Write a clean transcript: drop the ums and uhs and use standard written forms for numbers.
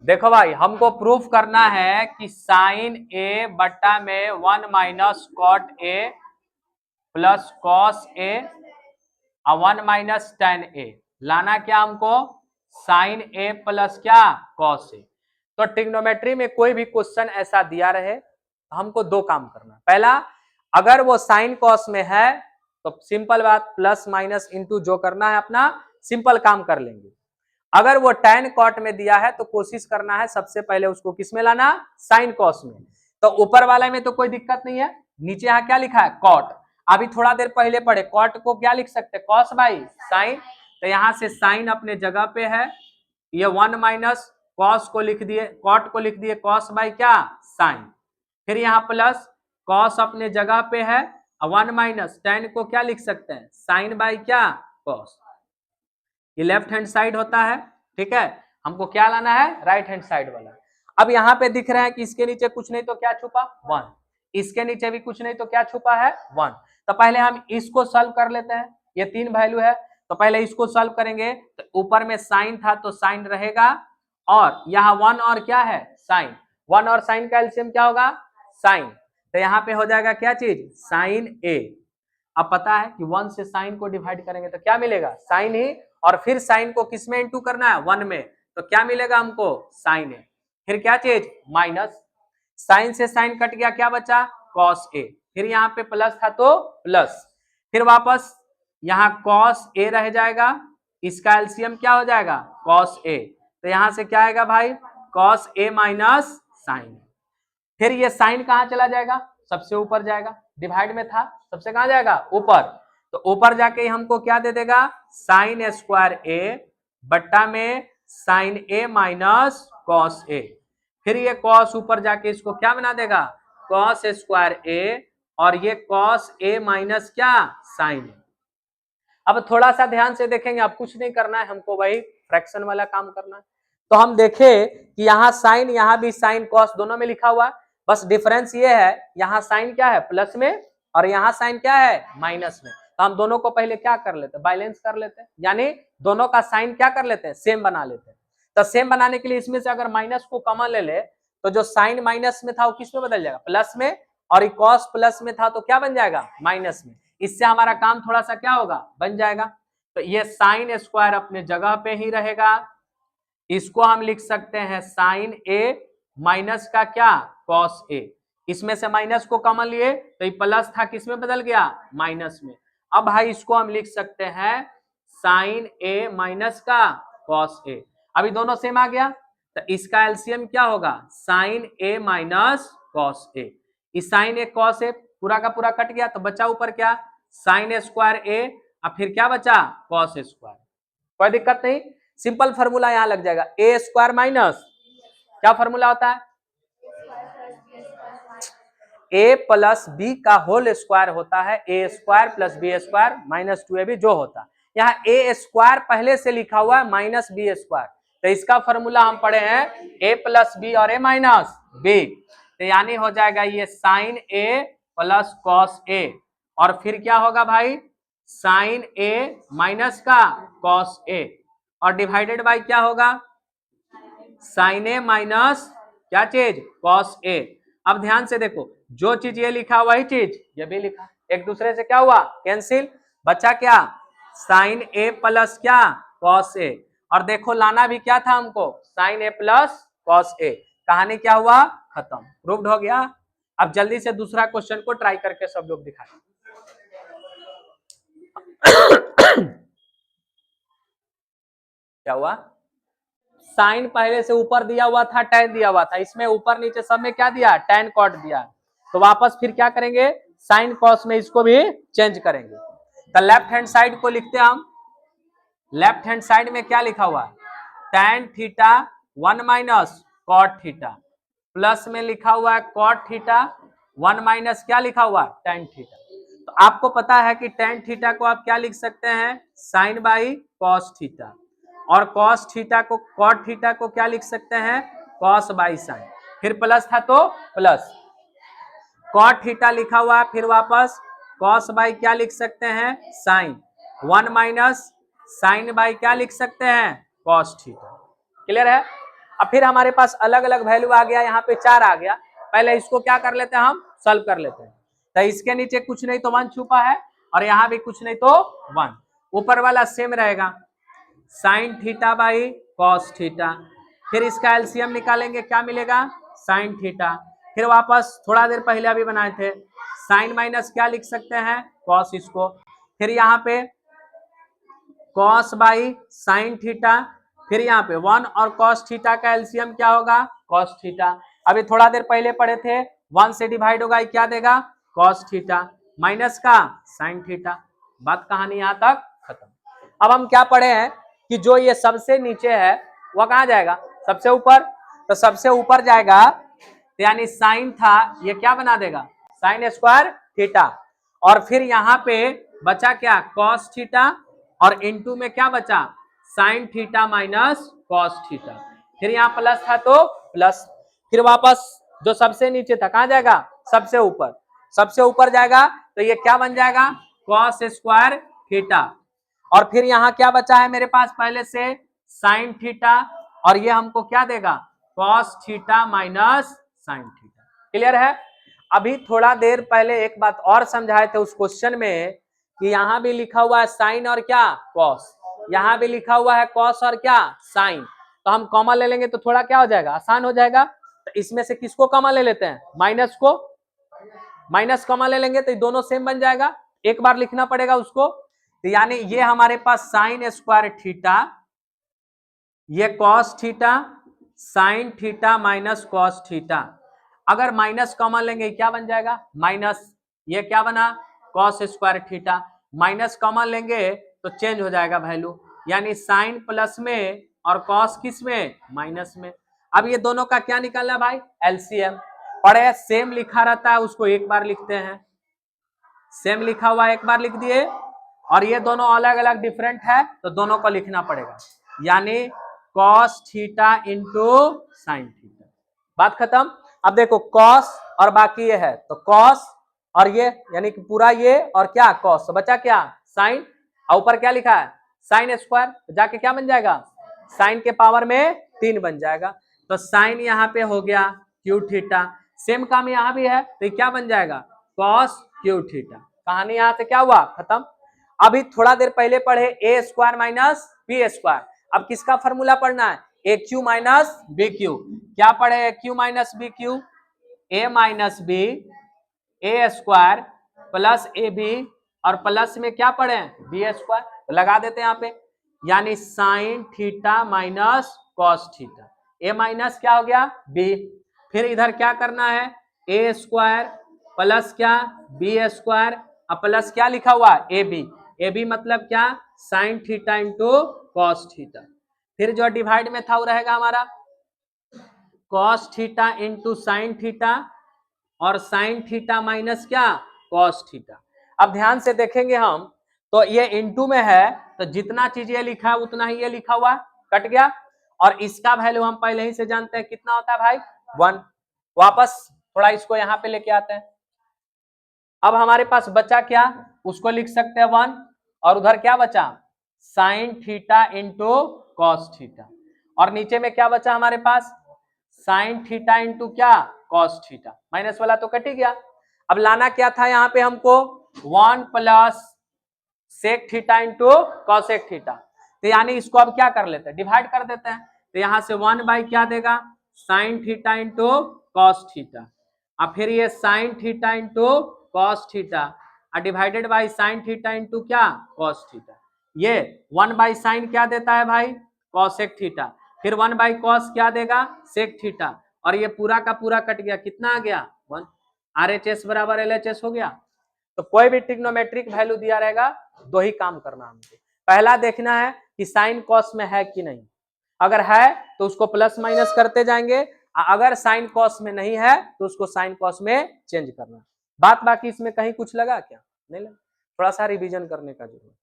देखो भाई, हमको प्रूफ करना है कि साइन ए बट्टा में 1 minus cot A plus cos A और 1 माइनस टेन ए लाना क्या हमको, साइन ए प्लस क्या कॉस ए। तो ट्रिग्नोमेट्री में कोई भी क्वेश्चन ऐसा दिया रहे तो हमको दो काम करना। पहला, अगर वो साइन कॉस में है तो सिंपल बात प्लस माइनस इंटू जो करना है अपना सिंपल काम कर लेंगे। अगर वो tan कॉट में दिया है तो कोशिश करना है सबसे पहले उसको किस में लाना, साइन कॉस में। तो ऊपर वाले में तो कोई दिक्कत नहीं है, नीचे यहाँ क्या लिखा है कॉट। अभी थोड़ा देर पहले पढ़े कॉट को क्या लिख सकते हैं, कॉस बाई साइन। तो यहाँ से साइन अपने जगह पे है, ये 1 माइनस कॉस को लिख दिए, कॉट को लिख दिए कॉस बाई क्या साइन। फिर यहाँ प्लस कॉस अपने जगह पे है और 1 माइनस tan को क्या लिख सकते हैं, साइन बाई क्या कॉस। ये लेफ्ट हैंड साइड होता है, ठीक है। हमको क्या लाना है, राइट हैंड साइड वाला। अब यहाँ पे दिख रहा है कि इसके नीचे कुछ नहीं तो क्या छुपा 1, इसके नीचे भी कुछ नहीं तो क्या छुपा है 1। तो पहले हम इसको सॉल्व कर लेते हैं, ये 3 वैल्यू है तो पहले इसको सॉल्व करेंगे। तो ऊपर में साइन था तो साइन रहेगा और यहाँ 1 और क्या है साइन, 1 और साइन का एलसीएम क्या होगा साइन। तो यहाँ पे हो जाएगा क्या चीज साइन ए। अब पता है कि 1 से साइन को डिवाइड करेंगे तो क्या मिलेगा साइन ही, और फिर साइन को किस में इंटू करना है 1 में, तो क्या मिलेगा हमको साइन ए। फिर क्या चीज माइनस, साइन से साइन कट गया क्या बचा कॉस ए, फिर यहाँ पे प्लस था तो प्लस, फिर वापस यहाँ कॉस ए रह जाएगा, इसका एलसीएम क्या हो जाएगा कॉस ए। तो यहाँ से क्या आएगा भाई कॉस ए माइनस साइन। फिर ये साइन कहाँ चला जाएगा, सबसे ऊपर जाएगा, डिवाइड में था सबसे कहाँ जाएगा ऊपर। तो ऊपर जाके हमको क्या दे देगा साइन स्क्वायर ए बट्टा में sign A minus cos A. फिर ये कॉस ऊपर जाके इसको क्या बना देगा कॉस स्क्वायर ए, और ये कॉस ए माइनस क्या साइन। अब थोड़ा सा ध्यान से देखेंगे, अब कुछ नहीं करना है हमको, वही फ्रैक्शन वाला काम करना है। तो हम देखें कि यहाँ साइन, यहाँ भी साइन कॉस दोनों में लिखा हुआ है, बस डिफरेंस ये है यहाँ साइन क्या है प्लस में और यहाँ साइन क्या है माइनस में। तो हम दोनों को पहले क्या कर लेते हैं बैलेंस कर लेते हैं, यानी दोनों का साइन क्या कर लेते हैं सेम बना लेते हैं। तो सेम बनाने के लिए इसमें से अगर माइनस को कॉमन ले ले तो जो साइन माइनस में था वो किस में बदल जाएगा प्लस में, और कॉस प्लस में था तो क्या बन जाएगा माइनस में। इससे हमारा काम थोड़ा सा क्या होगा बन जाएगा। तो ये साइन स्क्वायर अपने जगह पे ही रहेगा, इसको हम लिख सकते हैं साइन ए माइनस का क्या कॉस ए। इसमें से माइनस को कॉमन लिए तो ये प्लस था किस में बदल गया माइनस में। अब भाई इसको हम लिख सकते हैं साइन ए माइनस का कॉस ए। अभी दोनों सेम आ गया तो इसका एलसीएम क्या होगा sign A minus cos A. इस साइन ए कॉस ए पूरा का पूरा कट गया तो बचा ऊपर क्या साइन स्क्वायर ए, अब फिर क्या बचा कॉस स्क्वायर। कोई दिक्कत नहीं, सिंपल फॉर्मूला यहां लग जाएगा ए स्क्वायर माइनस क्या फॉर्मूला होता है ए प्लस बी का होल स्क्वायर होता है, A square plus B square minus 2ab जो होता है। यहाँ ए स्क्वायर पहले से लिखा हुआ है माइनस बी स्क्वायर, तो इसका फॉर्मूला हम पढ़े हैं ए प्लस बी और ए माइनस बी। तो यानी हो जाएगा ये sign A plus cos A, और फिर क्या होगा भाई साइन ए माइनस का कॉस ए, और डिवाइडेड बाय क्या होगा साइन ए माइनस क्या चीज कॉस ए। अब ध्यान से देखो जो चीज ये लिखा वही चीज ये भी लिखा, एक दूसरे से क्या हुआ कैंसिल, बचा क्या साइन ए प्लस क्या कॉस ए। और देखो लाना भी क्या था हमको साइन ए प्लस कॉस ए। कहानी क्या हुआ खत्म, प्रूव्ड हो गया। अब जल्दी से दूसरा क्वेश्चन को ट्राई करके सब लोग दिखाएं। क्या हुआ साइन पहले से ऊपर दिया हुआ था tan दिया हुआ था, इसमें ऊपर नीचे सब में क्या दिया tan कॉट दिया, तो वापस फिर क्या करेंगे साइन कॉस में इसको भी चेंज करेंगे। तो लेफ्ट हैंड साइड को लिखते हैं हम, लेफ्ट हैंड साइड में क्या लिखा हुआ tan theta 1 minus cot theta, plus में लिखा हुआ है कॉट थीटा 1 माइनस क्या लिखा हुआ tan थीटा। तो आपको पता है कि tan थीटा को आप क्या लिख सकते हैं साइन बाई कॉस थीटा, और कॉस थीटा को कॉट थीटा को क्या लिख सकते हैं कॉस बाई साइन। फिर प्लस था तो प्लस कॉट थीटा लिखा हुआ है, फिर वापस कॉस बाई क्या लिख सकते हैं साइन, 1 माइनस साइन बाई क्या लिख सकते हैं कॉस थीटा। क्लियर है। अब फिर हमारे पास अलग अलग वैल्यू आ गया, यहाँ पे 4 आ गया। पहले इसको क्या कर लेते हैं, हम सॉल्व कर लेते हैं। तो इसके नीचे कुछ नहीं तो 1 छुपा है, और यहाँ भी कुछ नहीं तो 1। ऊपर वाला सेम रहेगा, sine theta by cos theta. फिर इसका एलसीएम निकालेंगे, क्या मिलेगा, साइन थीटा। फिर वापस थोड़ा देर पहले अभी बनाए थे, साइन माइनस क्या लिख सकते हैं, कॉस इसको। फिर यहाँ पे कॉस बाई साइन थीटा। फिर यहाँ पे 1 और कॉस थीटा का एलसीएम क्या होगा, कॉस थीटा। अभी थोड़ा देर पहले पढ़े थे, 1 से डिवाइड होगा, क्या देगा, कॉस थीटा, माइनस का साइन थीटा। बात कहानी यहाँ तक खत्म। अब हम क्या पढ़े हैं कि जो ये सबसे नीचे है वह कहाँ जाएगा, सबसे ऊपर। तो सबसे ऊपर जाएगा, यानी साइन था, ये क्या बना देगा, साइन स्क्वायर थीटा। और फिर यहाँ पे बचा क्या, कॉस थीटा, और इनटू में क्या बचा, sign theta minus cos theta. फिर यहाँ प्लस था तो प्लस। फिर वापस जो सबसे नीचे था कहाँ जाएगा, सबसे ऊपर। सबसे ऊपर जाएगा तो ये क्या बन जाएगा, कॉस स्क्वायर थीटा। और फिर यहाँ क्या बचा है मेरे पास पहले से, साइन थीटा, और ये हमको क्या देगा, cos theta minus sine theta. Clear है। अभी थोड़ा देर पहले एक बात और समझाए थे उस क्वेश्चन में कि यहाँ भी लिखा हुआ है साइन और क्या, कॉस। यहाँ भी लिखा हुआ है कॉस और क्या, साइन। तो हम कॉमन ले लेंगे तो थोड़ा क्या हो जाएगा, आसान हो जाएगा। तो इसमें से किसको कॉमन ले लेते हैं, माइनस को। माइनस कॉमन ले लेंगे तो दोनों सेम बन जाएगा, एक बार लिखना पड़ेगा उसको। तो यानी ये हमारे पास साइन स्क्वायर थीटा, ये cos theta, sign theta minus cos theta. अगर माइनस कॉमन लेंगे क्या बन जाएगा, माइनस, ये क्या बना, cos square theta. Minus common लेंगे तो चेंज हो जाएगा वैल्यू, यानी साइन प्लस में और कॉस किस में, माइनस में। अब ये दोनों का क्या निकालना भाई, एलसीएम। पढ़े, सेम लिखा रहता है उसको एक बार लिखते हैं, सेम लिखा हुआ एक बार लिख दिए, और ये दोनों अलग अलग डिफरेंट है तो दोनों को लिखना पड़ेगा, यानी cos theta into sine theta. बात खत्म। अब देखो कॉस और बाकी ये है, तो कॉस और ये यानी कि पूरा ये और क्या, कॉस, तो बचा क्या, साइन, और ऊपर क्या लिखा है, साइन स्क्वायर, तो जाके क्या बन जाएगा, साइन के पावर में 3 बन जाएगा। तो साइन यहाँ पे हो गया क्यू थीटा। सेम काम यहाँ भी है, तो क्या बन जाएगा, कॉस क्यू थीटा। कहानी यहाँ से क्या हुआ, खत्म। अभी थोड़ा देर पहले पढ़े A square minus B square. अब किसका फॉर्मूला पढ़ना है, A cube minus B cube. क्या पढ़े, A cube minus B cube, A minus B A square plus A B, और प्लस में क्या पढ़े, बी स्क्वायर। तो लगा देते हैं यहाँ पे, यानी sine theta minus cos theta. A minus क्या हो गया, बी। फिर इधर क्या करना है, ए स्क्वायर प्लस क्या, बी स्क्वायर, अब प्लस क्या लिखा हुआ, ए बी। ए बी मतलब क्या, sine theta into cos theta. फिर जो डिवाइड में था वो रहेगा हमारा cos theta into sine theta, और साइन थीटा माइनस क्या, कॉस थीटा। अब ध्यान से देखेंगे हम, तो ये इंटू में है तो जितना चीज ये लिखा है उतना ही ये लिखा हुआ, कट गया। और इसका वैल्यू हम पहले ही से जानते हैं कितना होता है भाई, 1। वापस थोड़ा इसको यहाँ पे लेके आते हैं। अब हमारे पास बचा क्या, उसको लिख सकते हैं 1, और उधर क्या बचा, sign theta into cos theta. और नीचे में क्या बचा हमारे पास, साइन थीटा इंटू क्या, कॉस थीटा। माइनस वाला तो कट ही गया। अब लाना क्या था यहाँ पे हमको, 1 plus sec theta into cosec theta. तो यानी इसको अब क्या कर लेते हैं, डिवाइड कर देते हैं। तो यहाँ से 1 बाई क्या देगा, sign theta into cos theta, और फिर ये sign theta into cos theta, divided by sine theta into क्या, कॉस थीटा। ये 1 बाई साइन क्या देता है भाई, कॉसेक थीटा। फिर 1 बाई कॉस क्या देगा, सेक थीटा, और ये पूरा का पूरा कट गया, कितना आ गया, 1। RHS बराबर LHS हो गया। तो कोई भी ट्रिग्नोमेट्रिक वैल्यू दिया रहेगा, दो ही काम करना हमको। पहला देखना है कि साइन कॉस में है कि नहीं, अगर है तो उसको प्लस माइनस करते जाएंगे, अगर साइन कॉस में नहीं है तो उसको साइन कॉस में चेंज करना। बात बाकी इसमें कहीं कुछ लगा क्या, नहीं लगा, थोड़ा सा रिवीजन करने का जरूरत।